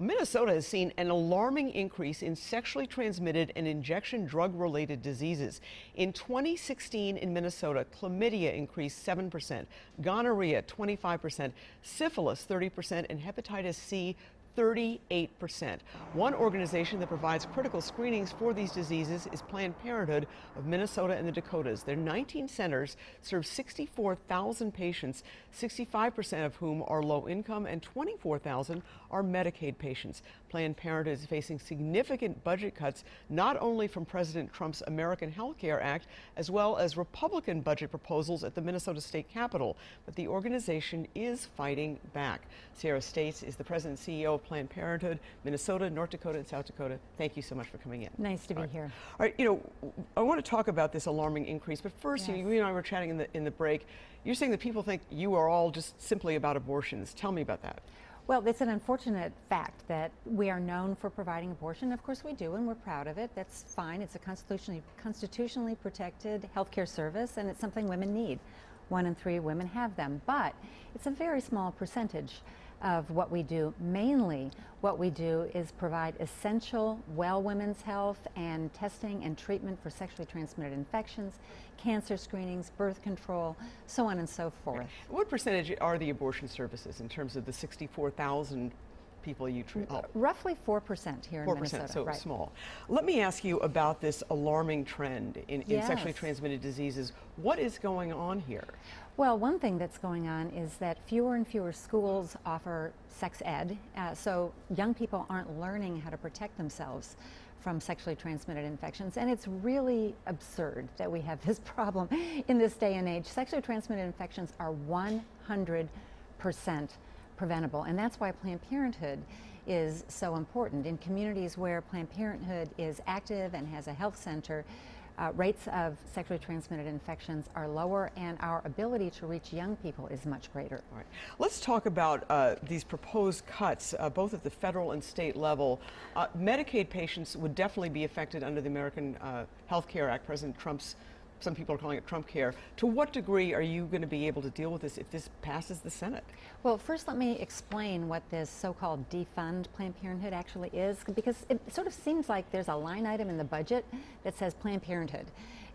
Minnesota has seen an alarming increase in sexually transmitted and injection drug-related diseases. In 2016 in Minnesota, chlamydia increased 7%, gonorrhea 25%, syphilis 30%, and hepatitis C 38%. One organization that provides critical screenings for these diseases is Planned Parenthood of Minnesota and the Dakotas. Their 19 centers serve 64,000 patients, 65% of whom are low income and 24,000 are Medicaid patients. Planned Parenthood is facing significant budget cuts, not only from President Trump's American Health Care Act, as well as Republican budget proposals at the Minnesota State Capitol, but the organization is fighting back. Sarah Stoesz is the president and CEO of Planned Parenthood, Minnesota, North Dakota, and South Dakota. Thank you so much for coming in. Nice to be here. All right, I want to talk about this alarming increase, but first, Yes. you and I were chatting in the break. You're saying that people think you are all just simply about abortions. Tell me about that. Well, it's an unfortunate fact that we are known for providing abortion. Of course we do, and we're proud of it. That's fine. It's a constitutionally protected healthcare service, and it's something women need. 1 in 3 women have them, but it's a very small percentage of what we do. Mainly what we do is provide essential women's health and testing and treatment for sexually transmitted infections, cancer screenings, birth control, so on and so forth. What percentage are the abortion services in terms of the 64,000 people you treat? Roughly 4% here in 4%, Minnesota. so right. small. Let me ask you about this alarming trend in Yes. sexually transmitted diseases. What is going on here? Well, one thing that's going on is that fewer and fewer schools offer sex ed, so young people aren't learning how to protect themselves from sexually transmitted infections, and it's really absurd that we have this problem in this day and age. Sexually transmitted infections are 100% preventable, and that's why Planned Parenthood is so important. In communities where Planned Parenthood is active and has a health center, rates of sexually transmitted infections are lower, and our ability to reach young people is much greater. All right. Let's talk about these proposed cuts, both at the federal and state level. Medicaid patients would definitely be affected under the American Health Care Act, President Trump's. Some people are calling it Trump Care. To what degree are you going to be able to deal with this if this passes the Senate? Well, first let me explain what this so-called defund Planned Parenthood actually is, because it sort of seems like there's a line item in the budget that says Planned Parenthood,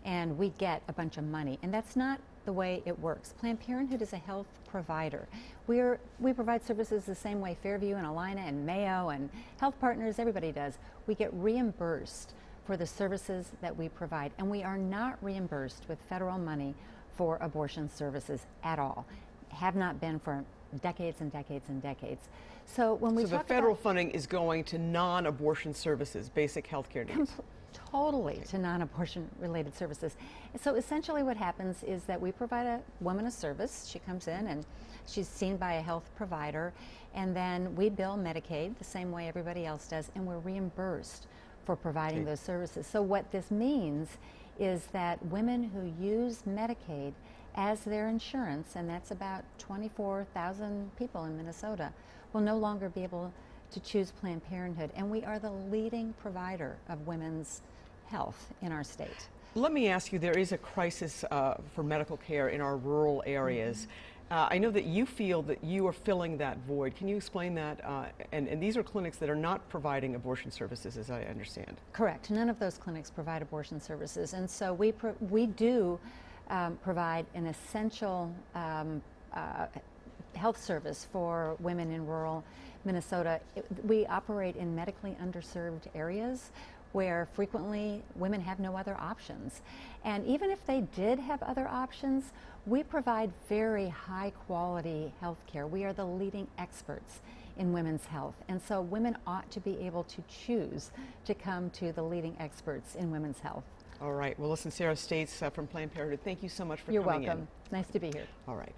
and we get a bunch of money, and that's not the way it works. Planned Parenthood is a health provider. We provide services the same way Fairview and Allina and Mayo and Health Partners, everybody does. We get reimbursed for the services that we provide, and we are not reimbursed with federal money for abortion services at all. Have not been for decades and decades and decades. So when we the federal funding is going to non-abortion services, basic health care needs. Totally to non-abortion related services. So essentially what happens is that we provide a woman a service. She comes in and she's seen by a health provider, and then we bill Medicaid the same way everybody else does, and we're reimbursed for providing those services. So what this means is that women who use Medicaid as their insurance, and that's about 24,000 people in Minnesota, will no longer be able to choose Planned Parenthood, and we are the leading provider of women's health in our state. Let me ask you, there is a crisis for medical care in our rural areas. I know that you feel that you are filling that void. Can you explain that? And these are clinics that are not providing abortion services, as I understand. Correct. None of those clinics provide abortion services, and so we do provide an essential health service for women in rural Minnesota. We operate in medically underserved areas where frequently women have no other options. And even if they did have other options, we provide very high quality health care. We are the leading experts in women's health. And so women ought to be able to choose to come to the leading experts in women's health. All right. Well, listen, Sarah Stoesz from Planned Parenthood, thank you so much for You're coming in. welcome. Nice to be here. All right.